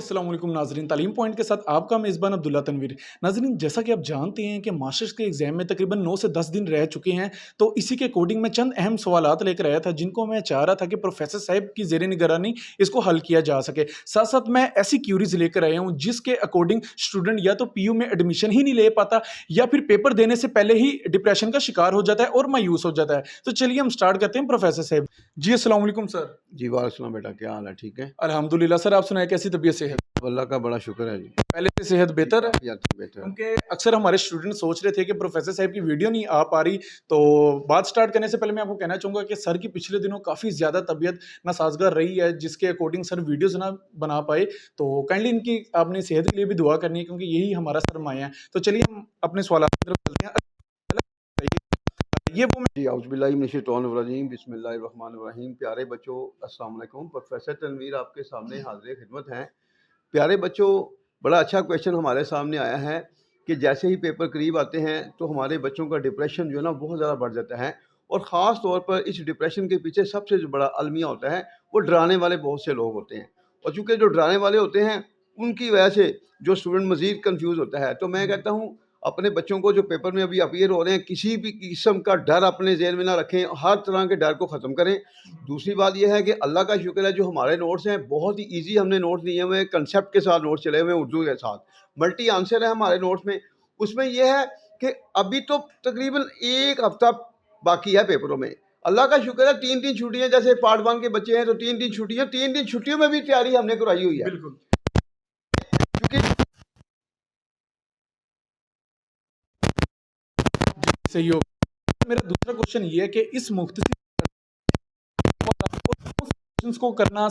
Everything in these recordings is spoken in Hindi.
अस्सलाम वालेकुम नाज़रीन, तालीम पॉइंट के साथ आपका मेज़बान अब्दुल्ला तनवीर। नाज़रीन, जैसा कि आप जानते हैं कि मास्टर्स के एग्ज़ाम में तकरीबन 9 से 10 दिन रह चुके हैं, तो इसी के अकॉर्डिंग मैं चंद अहम सवालात लेकर आया था, जिनको मैं चाह रहा था कि प्रोफ़ेसर साहब की ज़ेर निगरानी इसको हल किया जा सके। साथ-साथ मैं ऐसी क्यूरीज़ लेकर आया हूँ, जिसके अकॉर्डिंग स्टूडेंट या तो पीयू में एडमिशन ही नहीं ले पाता या फिर पेपर देने से पहले ही डिप्रेशन का शिकार हो जाता है और मायूस हो जाता है। तो चलिए हम स्टार्ट करते हैं प्रोफ़ेसर साहब। जी, अस्सलाम वालेकुम सर। जी, वालेकुम बेटा, क्या हाल है? ठीक है? अल्हम्दुलिल्लाह सर, आप सुनाएँ कैसी तबीयत सेहत? अल्लाह का बड़ा शुक्र है जी। पहले से सेहत जी, बेहतर है? काफ़ी हद तक बेहतर है। क्योंकि अक्सर हमारे स्टूडेंट सोच रहे थे कि प्रोफ़ेसर साहब की वीडियो नहीं आ पा रही, तो बात स्टार्ट करने से पहले मैं आपको कहना चाहूँगा कि सर की पिछले दिनों काफ़ी ज़्यादा तबीयत नासाज़गार रही है, जिसके अकॉर्डिंग सर वीडियोज़ ना बना पाए। तो काइंडली इनकी आपने सेहत के लिए भी दुआ करनी है, क्योंकि यही हमारा सरमाया है। तो चलिए हम अपने सवालात की तरफ चलते हैं। ये वो मैं जी, औज़ुबिल्लाहि मिनश्शैतानिर्रजीम, बिस्मिल्लाहिर्रहमानिर्रहीम। प्यारे बच्चों, अस्सलाम वालेकुम। प्रोफ़ेसर तनवीर आपके सामने हाज़िर-ए-ख़िदमत हैं। प्यारे बच्चों, बड़ा अच्छा क्वेश्चन हमारे सामने आया है कि जैसे ही पेपर करीब आते हैं, तो हमारे बच्चों का डिप्रेशन जो है ना, बहुत ज़्यादा बढ़ जाता है। और ख़ास तौर पर इस डिप्रेशन के पीछे सबसे जो बड़ा अलमिया होता है, वो डराने वाले बहुत से लोग होते हैं। और चूँकि जो डराने वाले होते हैं, उनकी वजह से जो स्टूडेंट मज़ीद कन्फ्यूज़ होता है। तो मैं कहता हूँ, अपने बच्चों को जो पेपर में अभी अपीयर हो रहे हैं, किसी भी किस्म का डर अपने ज़हन में ना रखें, हर तरह के डर को ख़त्म करें। दूसरी बात ये है कि अल्लाह का शुक्र है, जो हमारे नोट्स हैं बहुत ही ईज़ी हमने नोट्स दिए हुए हैं, कंसेप्ट के साथ नोट्स चले हुए हैं उर्दू के साथ। मल्टी आंसर है हमारे नोट्स में। उसमें ये है कि अभी तो तकरीबन 1 हफ़्ता बाकी है पेपरों में। अल्लाह का शुक्र है 3-3 छुट्टियाँ, जैसे पार्ट 1 के बच्चे हैं तो 3-3 छुट्टियाँ, 3-3 छुट्टियों में भी तैयारी हमने करवाई हुई है। बिल्कुल, क्योंकि सही हो। मेरा दूसरा क्वेश्चन ये है कि इस मुख्तसर क्वेश्चंस को करना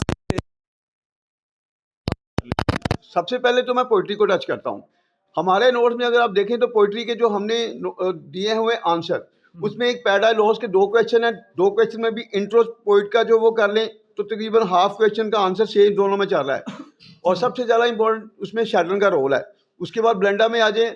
सबसे पहले तो मैं पोइट्री को टच करता हूँ। हमारे नोट्स में अगर आप देखें तो पोइट्री के जो हमने दिए हुए आंसर, उसमें एक पैरालॉज के 2 क्वेश्चन हैं। 2 क्वेश्चन में भी इंट्रो पोइट का जो वो कर लें, तो तकरीबन हाफ क्वेश्चन का आंसर सेम दोनों में चल रहा है। और सबसे ज़्यादा इंपॉर्टेंट उसमें शैटरन का रोल है। उसके बाद ब्लेंडा में आ जाए,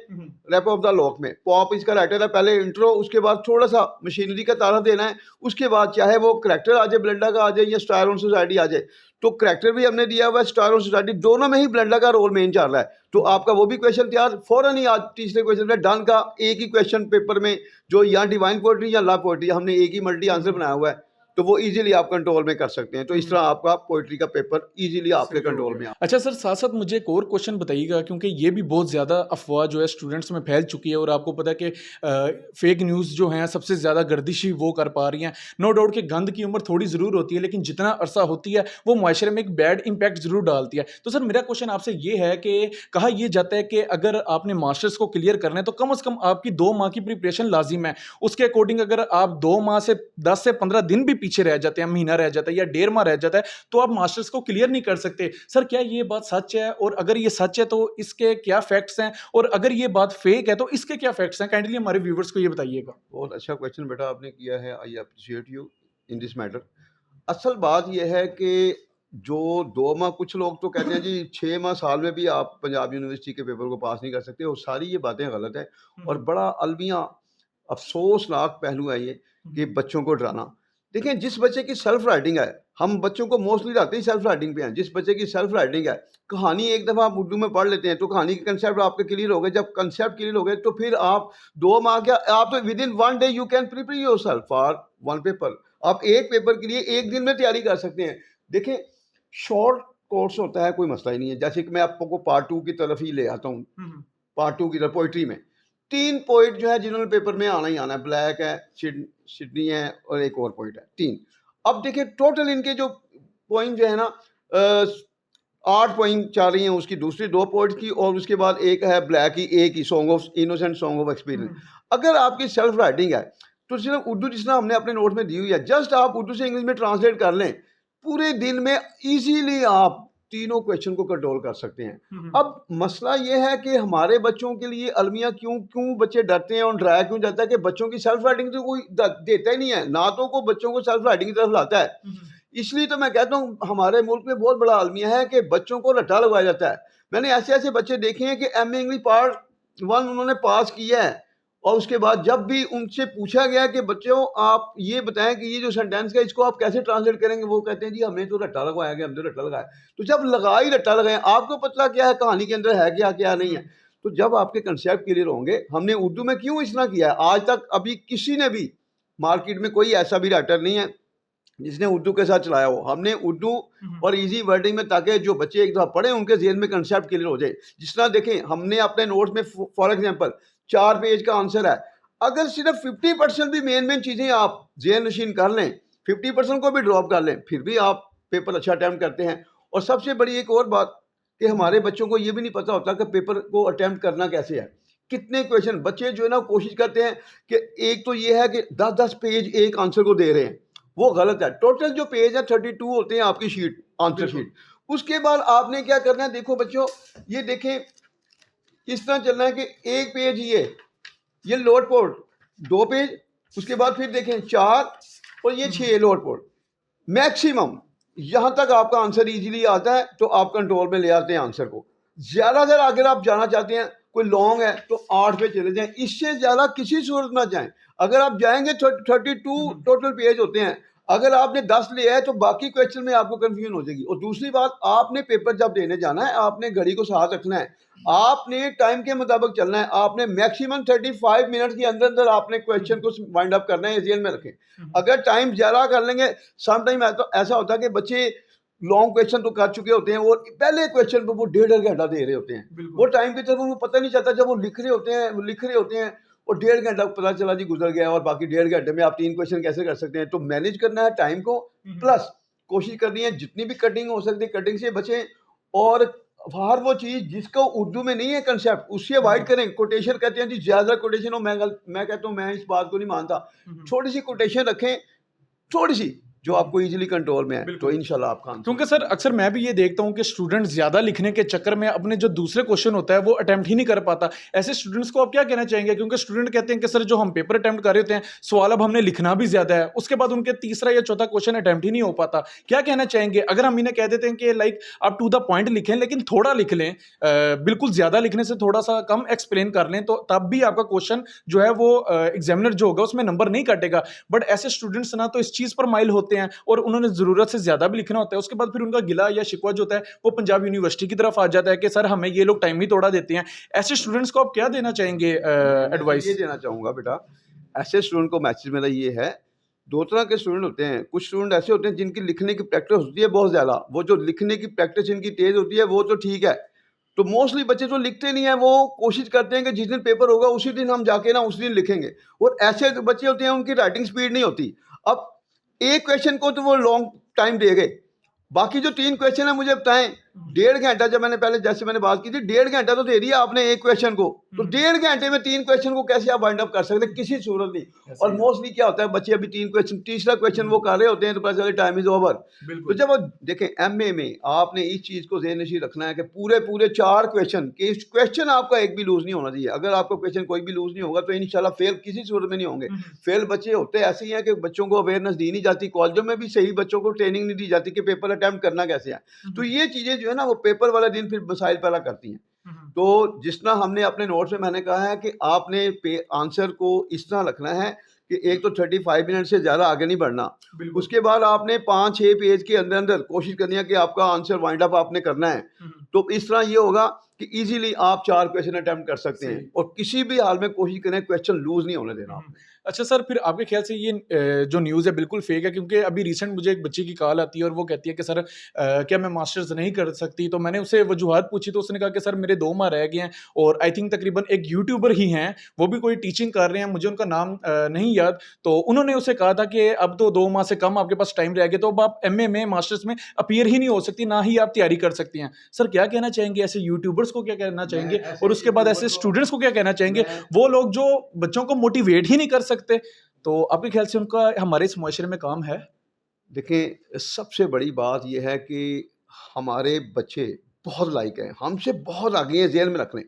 रैप ऑफ द लॉक में पॉप इसका राइटर है। पहले इंट्रो, उसके बाद थोड़ा सा मशीनरी का तारा देना है। उसके बाद चाहे वो करैक्टर आ जाए, ब्लेंडा का आ जाए, या स्टार ऑन सोसाइटी आ जाए। तो करैक्टर भी हमने दिया हुआ है, स्टार ऑन सोसाइटी, दोनों में ही ब्लेंडा का रोल मेन चल रहा है। तो आपका वो भी क्वेश्चन तैयार फौरन ही। आज तीसरे क्वेश्चन में डन का एक ही क्वेश्चन पेपर में, जो या डिवाइन पोइट्री या लव पोइट्री, हमने एक ही मल्टी आंसर बनाया हुआ है। तो वो इजीली आप कंट्रोल में कर सकते हैं। तो इस तरह आपका पोइट्री का पेपर इजीली आपके सही हो कंट्रोल में गया। अच्छा सर, साथ-साथ मुझे एक और क्वेश्चन बताइएगा, क्योंकि ये भी बहुत ज़्यादा अफ़वाह जो है स्टूडेंट्स में फैल चुकी है और आपको पता है कि फ़ेक न्यूज़ जो हैं सबसे ज़्यादा गर्दिश ही वो कर पा रही हैं। नो डाउट कि गंद की उम्र थोड़ी ज़रूर होती है, लेकिन जितना अरसा होती है वो मुआशरे में एक बैड इम्पैक्ट ज़रूर डालती है। तो सर मेरा क्वेश्चन आपसे ये है कि कहा ये जाता है कि अगर आपने मास्टर्स को क्लियर करना है तो कम से कम आपकी 2 माह की प्रिपरेशन लाज़िम है। उसके अकॉर्डिंग अगर आप 2 माह से 10 से 15 दिन भी पीछे रह जाते हैं, महीना रह जाता है या डेढ़ माह रह जाता है, तो आप मास्टर्स को क्लियर नहीं कर सकते। सर क्या ये बात सच है? और अगर ये सच है तो इसके क्या फैक्ट्स हैं? और अगर ये बात फेक है तो इसके क्या फैक्ट्स हैं? काइंडली हमारे व्यूअर्स को ये बताइएगा। बहुत अच्छा क्वेश्चन बेटा आपने किया है। I appreciate you in this matter. असल बात यह है कि जो 2 माह, कुछ लोग तो कहते हैं जी 6 माह, साल में भी आप पंजाब यूनिवर्सिटी के पेपर को पास नहीं कर सकते, और सारी ये बातें गलत है। और बड़ा अलमिया अफसोसनाक पहलू है ये कि बच्चों को डराना। देखें, जिस बच्चे की सेल्फ राइटिंग है, हम बच्चों को मोस्टली लाते ही सेल्फ राइटिंग पे हैं। जिस बच्चे की सेल्फ राइटिंग है, कहानी एक दफ़ा आप उर्दू में पढ़ लेते हैं तो कहानी के कंसेप्ट आपके क्लियर हो गए। जब कंसेप्ट क्लियर हो गए तो फिर आप 2 माह क्या, आप तो with in 1 day you can prepare yourself for 1 paper. आप एक पेपर के लिए 1 दिन में तैयारी कर सकते हैं। देखें, शॉर्ट कोर्स होता है, कोई मसला ही नहीं है। जैसे कि मैं आपको पार्ट 2 की तरफ ही ले आता हूँ। पार्ट 2 की तरफ पोइट्री में 3 पोइट जो है जिन्होंने पेपर में आना ही आना है। ब्लैक है, सिडनी है, और एक और पोइट है, 3। अब देखिए टोटल इनके जो पॉइंट जो है ना, 8 पॉइंट चल रही हैं उसकी, दूसरी 2 पोइट्स की, और उसके बाद एक है ब्लैक की, एक ही song of innocence, song of experience. अगर आपकी सेल्फ राइटिंग है तो सिर्फ उर्दू, जिस तरह हमने अपने नोट में दी हुई है, जस्ट आप उर्दू से इंग्लिश में ट्रांसलेट कर लें, पूरे दिन में इजीली आप तीनों क्वेश्चन को कंट्रोल कर सकते हैं। अब मसला ये है कि हमारे बच्चों के लिए अलमिया क्यों क्यों बच्चे डरते हैं और डराया क्यों जाता है कि बच्चों की सेल्फ राइटिंग तो कोई देता ही नहीं है, ना तो को बच्चों को सेल्फ राइटिंग की तरफ लाता है। इसलिए तो मैं कहता हूँ हमारे मुल्क में बहुत बड़ा अलमिया है कि बच्चों को रट्टा लगाया जाता है। मैंने ऐसे ऐसे बच्चे देखे हैं कि एम ए इंग्लिश पार्ट 1 उन्होंने पास किया है, और उसके बाद जब भी उनसे पूछा गया कि बच्चों आप ये बताएं कि ये जो सेंटेंस है इसको आप कैसे ट्रांसलेट करेंगे, वो कहते हैं जी हमने तो रट्टा लगवाया गया, हमने रट्टा लगाया। तो जब लगा ही रट्टा लगाए, आपको पता क्या है कहानी के अंदर है क्या क्या नहीं है। तो जब आपके कंसेप्ट क्लियर होंगे, हमने उर्दू में क्यों इतना किया है, आज तक अभी किसी ने भी मार्केट में कोई ऐसा भी राइटर नहीं है जिसने उर्दू के साथ चलाया हो। हमने उर्दू और इजी वर्डिंग में, ताकि जो बच्चे एक दफ़ा पढ़े उनके जेहन में कंसेप्ट क्लियर हो जाए। जिस तरह देखें हमने अपने नोट्स में फॉर एग्जांपल 4 पेज का आंसर है, अगर सिर्फ 50% भी मेन चीज़ें आप जेहन नशीन कर लें, 50% को भी ड्रॉप कर लें, फिर भी आप पेपर अच्छा अटैम्प्ट करते हैं। और सबसे बड़ी एक और बात कि हमारे बच्चों को ये भी नहीं पता होता कि पेपर को अटैम्प्ट करना कैसे है, कितने क्वेश्चन। बच्चे जो है ना कोशिश करते हैं कि एक तो ये है कि 10-10 पेज एक आंसर को दे रहे हैं, वो गलत है। टोटल जो पेज है 32 होते हैं आपकी शीट, आंसर शीट। उसके बाद आपने क्या करना है, देखो बच्चों ये देखें इस तरह चलना है कि एक पेज ये लोड पोर्ट 2 पेज, उसके बाद फिर देखें 4 और ये 6 लोड पोर्ट। मैक्सिमम यहाँ तक आपका आंसर इजीली आता है तो आप कंट्रोल में ले आते हैं आंसर को। ज़्यादातर अगर आप जाना चाहते हैं कोई लॉन्ग है तो 8 पे चले जाएं, इससे ज़्यादा किसी सूरत ना जाएं। अगर आप जाएंगे 32 टोटल पेज होते हैं, अगर आपने 10 लिया है तो बाकी क्वेश्चन में आपको कंफ्यूजन हो जाएगी। और दूसरी बात, आपने पेपर जब देने जाना है आपने घड़ी को साथ रखना है, आपने टाइम के मुताबिक चलना है, आपने मैक्सिमम 35 मिनट के अंदर अंदर आपने क्वेश्चन को वाइंड अप करना है, जेल में रखें। अगर टाइम ज़्यादा कर लेंगे, सम टाइम ऐसा होता है कि बच्चे लॉन्ग क्वेश्चन तो कर चुके होते हैं, वो पहले क्वेश्चन पर वो 1.5 घंटा दे रहे होते हैं, वो टाइम की तरफ उनको पता नहीं चलता। जब वो लिख रहे होते हैं और 1.5 घंटा पता चला जी गुजर गया, और बाकी 1.5 घंटे में आप 3 क्वेश्चन कैसे कर सकते हैं। तो मैनेज करना है टाइम को, प्लस कोशिश करनी है जितनी भी कटिंग हो सकती है कटिंग से बचें। और हर वो चीज़ जिसको उर्दू में नहीं है कंसेप्ट उससे अवॉइड करें। कोटेशन कहते हैं जी, ज़्यादा कोटेशन हो, मैं कहता हूँ मैं इस बात को नहीं मानता। छोटी सी कोटेशन रखें, थोड़ी सी, जो आपको इजीली कंट्रोल में है, तो इंशाल्लाह आपका आंसर। क्योंकि सर अक्सर मैं भी ये देखता हूँ कि स्टूडेंट ज़्यादा लिखने के चक्कर में अपने जो दूसरे क्वेश्चन होता है वो अटेम्प्ट ही नहीं कर पाता। ऐसे स्टूडेंट्स को आप क्या कहना चाहेंगे? क्योंकि स्टूडेंट कहते हैं कि सर जो हम पेपर अटेम्प्ट कर रहे होते हैं, सवाल अब हमने लिखना भी ज़्यादा है, उसके बाद उनके तीसरा या चौथा क्वेश्चन अटेम्प्ट ही नहीं हो पाता। क्या कहना चाहेंगे? अगर हम इन्हें कह देते हैं कि लाइक आप टू द पॉइंट लिखें लेकिन थोड़ा लिख लें, बिल्कुल ज़्यादा लिखने से थोड़ा सा कम एक्सप्लेन कर लें, तो तब भी आपका क्वेश्चन जो है वो एग्जामिनर जो होगा उसमें नंबर नहीं काटेगा। बट ऐसे स्टूडेंट्स ना तो इस चीज़ पर माइल होते हैं और उन्होंने ज़रूरत से ज़्यादा भी लिखना होता है, उसके बाद फिर उनका गिला या शिकवा जो होता है वो पंजाब यूनिवर्सिटी की तरफ आ जाता है कि सर हमें ये लोग टाइम ही तोड़ा देते हैं। ऐसे स्टूडेंट्स को आप क्या देना चाहेंगे एडवाइस? ये देना चाहूँगा बेटा, ऐसे स्टूडेंट को मैसेज मेरा ये है, 2 तरह के स्टूडेंट होते हैं। कुछ स्टूडेंट ऐसे होते हैं जिनकी लिखने की प्रैक्टिस होती है बहुत ज़्यादा, वो जो लिखने की प्रैक्टिस इनकी तेज़ होती है वो तो ठीक है। तो मोस्टली बच्चे जो लिखते नहीं है वो कोशिश करते हैं कि जिस दिन पेपर होगा उसी दिन हम जाके ना उसी दिन लिखेंगे। और ऐसे जो बच्चे होते हैं उनकी राइटिंग स्पीड नहीं होती। अब एक क्वेश्चन को तो वो लॉन्ग टाइम दे गए, बाकी जो 3 क्वेश्चन है मुझे बताएं, 1.5 घंटा, जब मैंने पहले जैसे मैंने बात की थी 1.5 घंटा तो दे दिया आपने एक क्वेश्चन को, तो 1.5 घंटे में 3 क्वेश्चन को कैसे आप वाइंड अप कर सकते हैं? किसी सूरत नहीं। और मोस्टली क्या होता है, बच्चे अभी 3 क्वेश्चन, तीसरा क्वेश्चन वो कर रहे होते हैं तो पता चले टाइम इज ओवर। तो जब वो देखें एमए में आपने इस चीज़ को ज़हन नशीं रखना है कि पूरे 4 क्वेश्चन आपका एक भी लूज नहीं होना चाहिए। अगर आपका क्वेश्चन कोई भी लूज नहीं होगा तो इंशाल्लाह फेल किसी सूरत में नहीं होंगे। फेल बच्चे होते ऐसे ही हैं कि बच्चों को अवेयरनेस दी नहीं जाती, कॉलेजों में भी सही बच्चों को ट्रेनिंग नहीं दी जाती कि पेपर अटैम्प्ट करना कैसे है। तो ये चीज़ें जो है ना वो पेपर वाला दिन फिर मसाइल पैदा करती हैं। तो जिस तरह हमने अपने नोट्स में मैंने कहा है कि आपने आंसर को इस तरह रखना है कि एक तो 35 मिनट से ज़्यादा आगे नहीं बढ़ना, उसके बाद आपने 5-6 पेज के अंदर अंदर कोशिश करनी है कि आपका आंसर वाइंड अप आपने करना है। तो इस तरह ये होगा कि इजीली आप 4 क्वेश्चन अटैम्प्ट कर सकते हैं और किसी भी हाल में कोशिश करें क्वेश्चन लूज नहीं होने देना आपने। अच्छा सर, फिर आपके ख्याल से ये जो न्यूज़ है बिल्कुल फेक है? क्योंकि अभी रिसेंट मुझे एक बच्ची की कॉल आती है और वो कहती है कि सर क्या मैं मास्टर्स नहीं कर सकती? तो मैंने उससे वजूहात पूछी तो उसने कहा कि सर मेरे 2 माह रह गए हैं और आई थिंक तकरीबन एक यूट्यूबर ही हैं, वो भी कोई टीचिंग कर रहे हैं, मुझे उनका नाम नहीं याद। तो उन्होंने उसे कहा था कि अब तो 2 माह से कम आपके पास टाइम रह गया, तो अब आप एमए में मास्टर्स में अपीयर ही नहीं हो सकती, ना ही आप तैयारी कर सकती हैं। सर क्या कहना चाहेंगे ऐसे यूट्यूबर्स को, क्या कहना चाहेंगे? और उसके बाद ऐसे स्टूडेंट्स को क्या कहना चाहेंगे, वो लोग जो बच्चों को मोटिवेट ही नहीं कर सकते? तो आपके ख्याल से उनका हमारे इस मुआशरे में काम है? देखिए, सबसे बड़ी बात यह है कि हमारे बच्चे बहुत लायक हैं, हमसे बहुत आगे हैं, ज़हन में रख लें।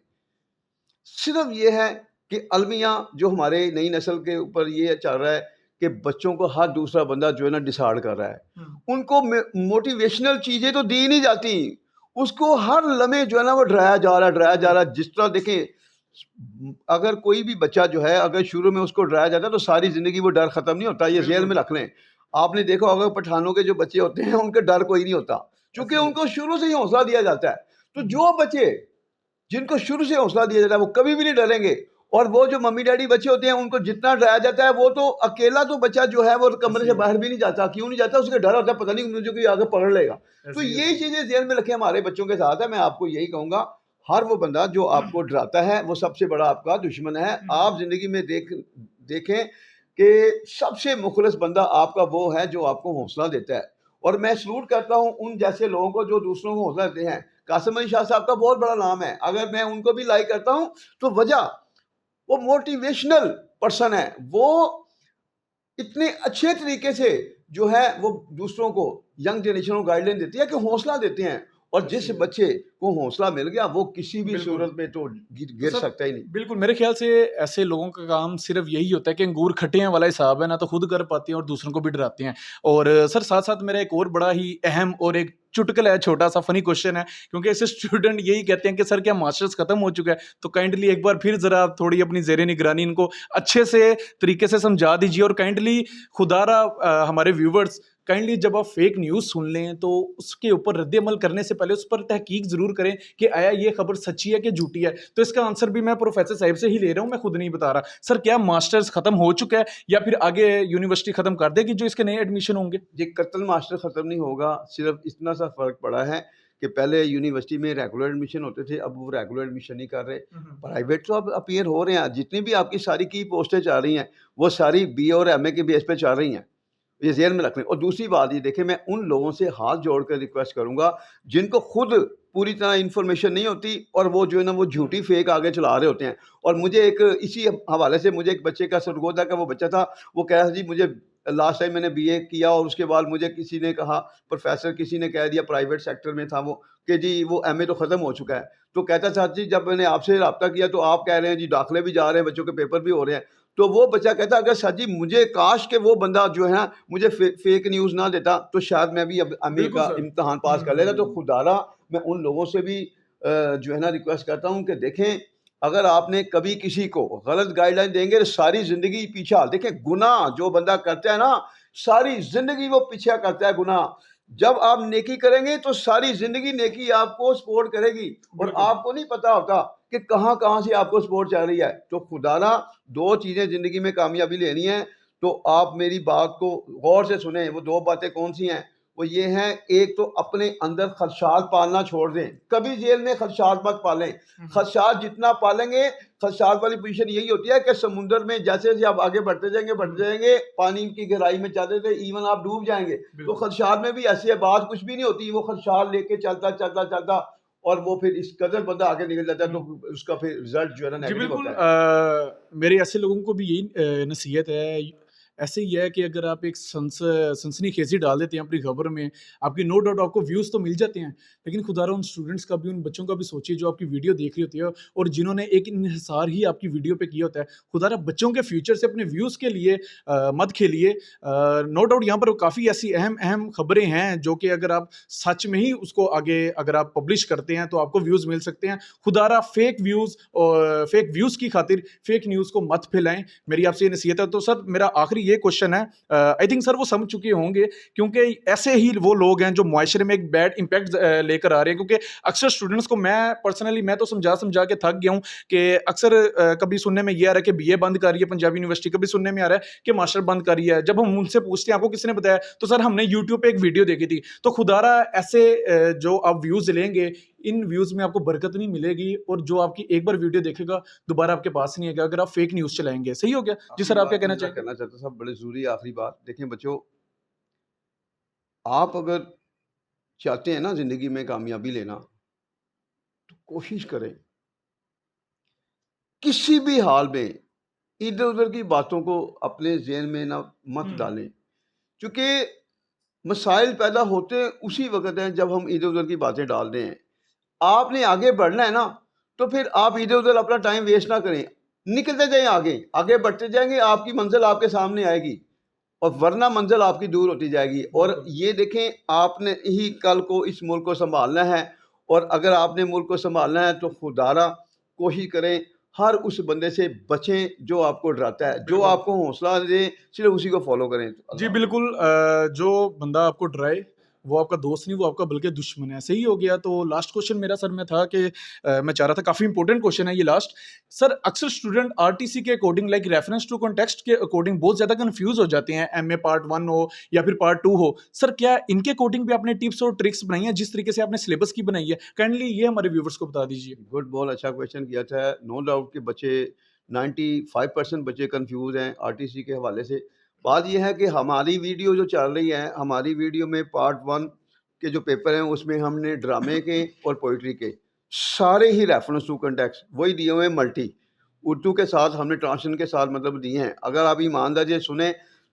सिर्फ ये है कि अलमिया जो हमारे नई नस्ल के ऊपर ये चल रहा है कि बच्चों को हर दूसरा बंदा जो है ना डिसाइड कर रहा है। उनको मोटिवेशनल चीज़ें तो दी नहीं जाती, उसको हर लम्हे जो है ना वो डराया जा रहा है। जिस तरह देखें अगर कोई भी बच्चा जो है अगर शुरू में उसको डराया जाता है तो सारी ज़िंदगी वो डर ख़त्म नहीं होता, ये ज़हन में बिल्कुल। रख लें। आपने देखा होगा पठानों के जो बच्चे होते हैं उनका डर कोई नहीं होता, क्योंकि ऐसे ही है। उनको शुरू से ही हौसला दिया जाता है। तो हुँ, जो बच्चे जिनको शुरू से हौसला दिया जाता है वो कभी भी नहीं डरेंगे, और वो जो मम्मी डैडी बच्चे होते हैं उनको जितना डराया जाता है, वो तो अकेला तो बच्चा जो है वो ऐसे कमरे ही से है, बाहर भी नहीं जाता। क्यों नहीं जाता? उसका डर होता है, पता नहीं मुझे कोई आगे पकड़ लेगा। तो ऐसे ही ये होता है। चीज़ें ज़हन में रखें, हमारे बच्चों के साथ है। मैं आपको यही कहूँगा, हर वो बंदा जो आपको डराता है वो सबसे बड़ा आपका दुश्मन है। हुँ, हुँ। आप ज़िंदगी में देखें कि सबसे मुखलिस बंदा आपका वो है जो आपको हौसला देता है। और मैं सैल्यूट करता हूँ उन जैसे लोगों को जो दूसरों को हौसला देते हैं। कासिम अली शाह साहब का बहुत बड़ा नाम है, अगर मैं उनको भी लाइक करता हूँ तो वजह, वो मोटिवेशनल पर्सन है। वो इतने अच्छे तरीके से जो है वो दूसरों को, यंग जनरेशन को गाइडलाइन देती है कि हौसला देते हैं, और ऐसे जिस ही है। बच्चे को हौसला मिल गया वो किसी भी बिल्कुल। सूरत में तो तो गिर सर सकता ही नहीं। बिल्कुल, मेरे ख़्याल से ऐसे लोगों का काम सिर्फ़ यही होता है कि अंगूर खट्टे हैं वाला हिसाब है ना, तो खुद कर पाते हैं और दूसरों को भी डराते हैं। और सर साथ-साथ मेरा एक और बड़ा ही अहम और एक चुटकुला है, छोटा-सा फ़नी क्वेश्चन है, क्योंकि ऐसे स्टूडेंट यही कहते हैं कि सर क्या मास्टर्स खत्म हो चुका है? तो काइंडली एक बार फिर ज़रा आप थोड़ी अपनी ज़ेरे निगरानी इनको अच्छे से तरीके से समझा दीजिए, और काइंडली खुदारा हमारे व्यूअर्स काइंडली जब आप फेक न्यूज़ सुन लें, तो उसके ऊपर रद्द-ए-अमल करने से पहले उस पर तहकीक ज़रूर करें कि आया ये खबर सच्ची है कि झूठी है। तो इसका आंसर भी मैं प्रोफ़ेसर साहिब से ही ले रहा हूँ, मैं खुद नहीं बता रहा। सर क्या मास्टर्स खत्म हो चुका है या फिर आगे यूनिवर्सिटी खत्म कर देगी जो इसके नए एडमिशन होंगे? ये कत्ल मास्टर ख़त्म नहीं होगा, सिर्फ इतना सा फ़र्क पड़ा है कि पहले यूनिवर्सिटी में रेगुलर एडमिशन होते थे, अब वो रेगुलर एडमिशन नहीं कर रहे। हुँ, हुँ। प्राइवेट तो अब अपीयर हो रहे हैं, जितनी भी आपकी सारी की पोस्टें चल रही हैं, वो सारी बीए और एमए के बेस पे चल रही हैं। ये ज़हन में रख लें। और दूसरी बात ये देखें, मैं उन लोगों से हाथ जोड़ कर रिक्वेस्ट करूँगा जिनको खुद पूरी तरह इन्फॉर्मेशन नहीं होती, और वो जो है ना वो झूठी फेक आगे चला रहे होते हैं। और मुझे एक इसी हवाले से मुझे एक बच्चे का सरगोदा का वो बच्चा था, वो कह रहा था जी मुझे लास्ट टाइम मैंने बीए किया और उसके बाद मुझे किसी ने कहा, प्रोफेसर किसी ने कह दिया, प्राइवेट सेक्टर में था वो, कि जी वो एमए तो ख़त्म हो चुका है। तो कहता था जी जब मैंने आपसे रब्ता किया तो आप कह रहे हैं जी दाखिले भी जा रहे हैं, बच्चों के पेपर भी हो रहे हैं। तो वो बच्चा कहता अगर सर जी मुझे काश के वो बंदा जो है ना मुझे फेक न्यूज़ ना देता तो शायद मैं भी अब एमए बिल्कुल का सर। इम्तिहान हुँ, पास कर लेता। तो हुँ। खुदारा मैं उन लोगों से भी जो है ना रिक्वेस्ट करता हूँ कि देखें, अगर आपने कभी किसी को गलत गाइडलाइन देंगे तो सारी ज़िंदगी पीछा देखें, गुनाह जो बंदा करता है ना सारी ज़िंदगी वो पीछा करता है गुनाह। जब आप नेकी करेंगे तो सारी ज़िंदगी नेकी आपको सपोर्ट करेगी, और बिल्कुल। आपको नहीं पता होता कि कहाँ-कहाँ से आपको सपोर्ट चल रही है। तो खुदारा 2 चीज़ें ज़िंदगी में कामयाबी लेनी है, तो आप मेरी बात को गौर से सुनें। वो 2 बातें कौन-सी हैं? वो ये हैं, एक तो अपने अंदर खदशात पालना छोड़ दें। कभी जेल में खदशात मत पालें। हुँ, हुँ। खदशात जितना पालेंगे, खदशात वाली पोज़ीशन यही होती है कि समुद्र में जैसे-जैसे आप आगे बढ़ते जाएँगे, पानी की गहराई में जाते-जाते इवन आप डूब जाएँगे। तो बिल्कुल। खदशात में भी ऐसी है, बात कुछ भी नहीं होती, वो खदशात लेके चलता और वो फिर इस कदर बंदा आगे निकल जाता है, हुँ। तो उसका फिर रिज़ल्ट जो है ना जी, नेगेटिव बिल्कुल होता है। मेरे ऐसे लोगों को भी यही नसीहत है। ऐसे ही है कि अगर आप एक सनसनीखेज़ी डाल देते हैं अपनी खबर में, आपकी नो डाउट आपको व्यूज़ तो मिल जाते हैं, लेकिन खुदारा उन स्टूडेंट्स का भी, उन बच्चों का भी सोचिए जो आपकी वीडियो देख रही होती है और जिन्होंने एक इन्हिसार ही आपकी वीडियो पे किया होता है। खुदारा बच्चों के फ्यूचर से अपने व्यूज़ के लिए मत खेलिए। नो डाउट यहाँ पर काफ़ी ऐसी अहम-अहम खबरें हैं जो कि अगर आप सच में ही उसको आगे अगर आप पब्लिश करते हैं, तो आपको व्यूज़ मिल सकते हैं। खुदारा फेक व्यूज़ की खातिर फेक न्यूज़ को मत फैलाएँ। मेरी आपसे ये नसीहत है। तो सर मेरा आखिरी ये क्वेश्चन है, आई थिंक सर वो समझ चुके होंगे, क्योंकि ऐसे ही वो लोग हैं जो मुआशरे में एक बैड इम्पैक्ट लेकर आ रहे हैं, क्योंकि अक्सर स्टूडेंट्स को मैं पर्सनली मैं तो समझा के थक गया हूँ कि अक्सर कभी सुनने में ये आ रहा है कि बीए बंद कर रही है पंजाब यूनिवर्सिटी, कभी सुनने में आ रहा है कि मास्टर बंद कर रही है। जब हम उनसे पूछते हैं आपको किसने बताया, तो सर हमने यूट्यूब पे एक वीडियो देखी थी। तो खुदारा ऐसे जो आप व्यूज़ लेंगे, इन व्यूज़ में आपको बरकत नहीं मिलेगी, और जो आपकी एक बार वीडियो देखेगा दोबारा आपके पास नहीं आएगा अगर आप फेक न्यूज़ चलाएँगे। सही हो गया? जी आखिरी सर, आप क्या बात कहना मैं चाहेंगे? कहना चाहता था, बड़ी ज़रूरी आखिरी बात। देखें बच्चों, आप अगर चाहते हैं ना ज़िंदगी में कामयाबी लेना, तो कोशिश करें किसी भी हाल में इधर-उधर की बातों को अपने ज़हन में ना मत हुँ। डालें। क्योंकि मसाइल पैदा होते उसी वक़्त हैं जब हम इधर-उधर की बातें डाल रहे हैं। आपने आगे बढ़ना है ना, तो फिर आप इधर-उधर अपना टाइम वेस्ट ना करें। निकलते जाएँ आगे, आगे बढ़ते जाएँगे, आपकी मंज़िल आपके सामने आएगी, और वरना मंज़िल आपकी दूर होती जाएगी। और बिल्कुल। ये देखें, आपने ही कल को इस मुल्क को सँभालना है, और अगर आपने मुल्क को सँभालना है तो खुदारा कोशिश करें, हर उस बंदे से बचें जो आपको डराता है, जो बिल्कुल। आपको हौसला दे, सिर्फ़ उसी को फ़ॉलो करें। जी, अल्लाह हाफ़िज़। बिल्कुल जो बंदा आपको डराए, वो आपका दोस्त नहीं, वो आपका बल्कि दुश्मन है। सही हो गया, तो लास्ट क्वेश्चन मेरा सर में था कि मैं चाह रहा था, काफ़ी इंपॉर्टेंट क्वेश्चन है ये लास्ट। सर, अक्सर स्टूडेंट आरटीसी के according like reference to context के अकॉर्डिंग बहुत ज़्यादा कन्फ्यूज़ हो जाते हैं, एमए पार्ट 1 हो या फिर पार्ट 2 हो। सर, क्या इनके अकॉर्डिंग भी आपने टिप्स और ट्रिक्स बनाई हैं, जिस तरीके से आपने सिलेबस की बनाई है? काइंडली ये हमारे व्यूअर्स को बता दीजिए। गुड, बहुत अच्छा क्वेश्चन किया था। नो डाउट कि बच्चे 95% बच्चे कन्फ्यूज़ हैं आरटीसी के हवाले से। बात ये है कि हमारी वीडियो जो चल रही है, हमारी वीडियो में पार्ट 1 के जो पेपर हैं, उसमें हमने ड्रामे के और पोएट्री के सारे ही रेफरेंस टू कॉन्टेक्स्ट वही दिए हुए हैं मल्टी। उर्दू के साथ हमने ट्रांसलेशन के साथ मतलब दिए हैं। अगर आप ईमानदारी से सुने,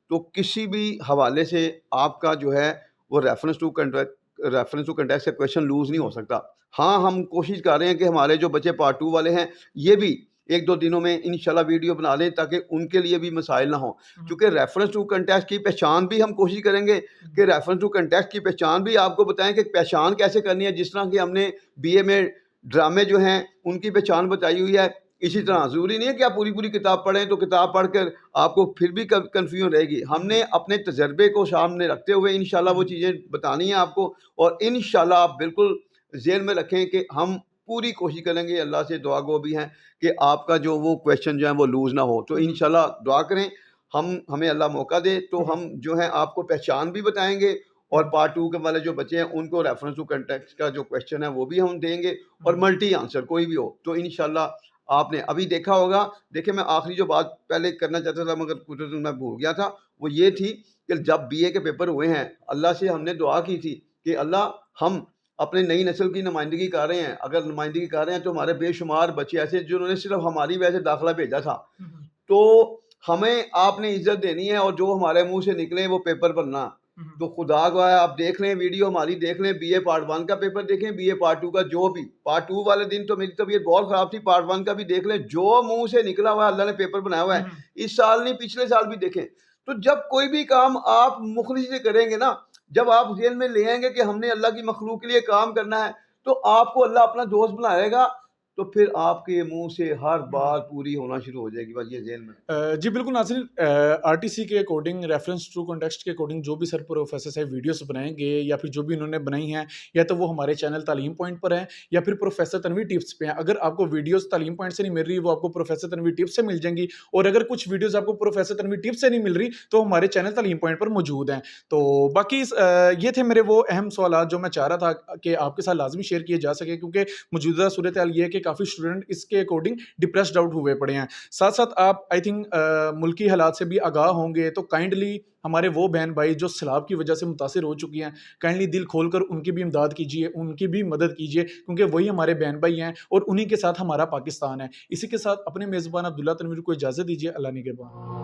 तो किसी भी हवाले से आपका जो है, वो रेफरेंस टू कॉन्टेक्स्ट का क्वेश्चन लूज़ नहीं हो सकता। हाँ, हम कोशिश कर रहे हैं कि हमारे जो बच्चे पार्ट 2 वाले हैं, ये भी 1-2 दिनों में इंशाल्लाह वीडियो बना लें, ताकि उनके लिए भी मसाइल ना हों। क्योंकि रेफरेंस टू कॉन्टेक्स्ट की पहचान भी हम कोशिश करेंगे कि रेफरेंस टू कॉन्टेक्स्ट की पहचान भी आपको बताएँ कि पहचान कैसे करनी है। जिस तरह की हमने बीए में ड्रामे जो हैं, उनकी पहचान बताई हुई है। इसी तरह ज़रूरी नहीं है कि आप पूरी-पूरी किताब पढ़ें, तो किताब पढ़कर आपको फिर भी कन्फ्यूजन रहेगी। हमने अपने तजर्बे को सामने रखते हुए इंशाल्लाह वो चीज़ें बतानी है आपको, और इंशाल्लाह आप बिल्कुल ज़हन में रखें कि हम पूरी कोशिश करेंगे, अल्लाह से दुआ गो भी हैं कि आपका जो वो क्वेश्चन जो है वो लूज़ ना हो। तो इंशाल्लाह दुआ करें, हमें अल्लाह मौका दे, तो हम जो है आपको पहचान भी बताएँगे, और पार्ट 2 के वाले जो बच्चे हैं, उनको रेफरेंस टू कॉन्टेक्स्ट का जो क्वेश्चन है वो भी हम देंगे, और मल्टी आंसर कोई भी हो। तो इंशाल्लाह आपने अभी देखा होगा। देखिए, मैं आखिरी जो बात पहले करना चाहता था, मगर कुछ मैं भूल गया था, वो ये थी कि जब बीए के पेपर हुए हैं, अल्लाह से हमने दुआ की थी कि अल्लाह, हम अपने नई नस्ल की नुमाइंदगी कर रहे हैं। अगर नुमाइंदगी कर रहे हैं, तो हमारे बेशुमार बच्चे ऐसे जिन्होंने सिर्फ हमारी वजह से दाखिला भेजा था, तो हमें आपने इज्जत देनी है, और जो हमारे मुंह से निकले वो पेपर बनना। तो खुदा गवाह है, आप देख लें, वीडियो हमारी देख लें, बीए पार्ट 1 का पेपर देखें, बीए पार्ट 2 का, जो भी पार्ट 2 वाले दिन तो मेरी तबीयत बहुत ख़राब थी, पार्ट 1 का भी देख लें, जो मुंह से निकला हुआ है, अल्लाह ने पेपर बनाया हुआ है। इस साल नहीं, पिछले साल भी देखें। तो जब कोई भी काम आप मुखलिस से करेंगे ना, जब आप जेल में ले आएंगे कि हमने अल्लाह की मखलूक के लिए काम करना है, तो आपको अल्लाह अपना दोस्त बनाएगा, तो फिर आपके मुंह से हर बात पूरी होना शुरू हो जाएगी। बस ये जेल में। जी, बिल्कुल नाज़रीन, आरटीसी के अकॉर्डिंग रेफरेंस टू कॉन्टेक्स्ट के अकॉर्डिंग जो भी सर प्रोफेसर साहब वीडियोस बनाएँगे या फिर जो भी उन्होंने बनाई हैं, या तो वो हमारे चैनल तालीम पॉइंट पर हैं या फिर प्रोफेसर तनवीर टिप्स पे हैं। अगर आपको वीडियोस तालीम पॉइंट से नहीं मिल रही, वो आपको प्रोफेसर तनवीर टिप्स से मिल जाएँगी, और अगर कुछ वीडियोस आपको प्रोफेसर तनवीर टिप्स से नहीं मिल रही, तो हमारे चैनल तालीम पॉइंट पर मौजूद हैं। तो बाकी ये थे मेरे वो अहम सवालात जो मैं चाह रहा था कि आपके साथ लाज़मी शेयर किए जा सके, क्योंकि मौजूदा सूरत-ए-हाल ये है कि काफ़ी स्टूडेंट इसके अकॉर्डिंग डिप्रेस्ड आउट हुए पड़े हैं। साथ-साथ आप आई थिंक मुल्की हालात से भी आगाह होंगे, तो काइंडली हमारे वो बहन-भाई जो सैलाब की वजह से मुतासिर हो चुकी हैं, काइंडली दिल खोलकर उनकी भी इमदाद कीजिए, उनकी भी मदद कीजिए, क्योंकि वही हमारे बहन-भाई हैं और उन्हीं के साथ हमारा पाकिस्तान है। इसी के साथ अपने मेज़बान अब्दुल्ला तनवीर को इजाज़त दीजिए। अल्लाह निगहबान।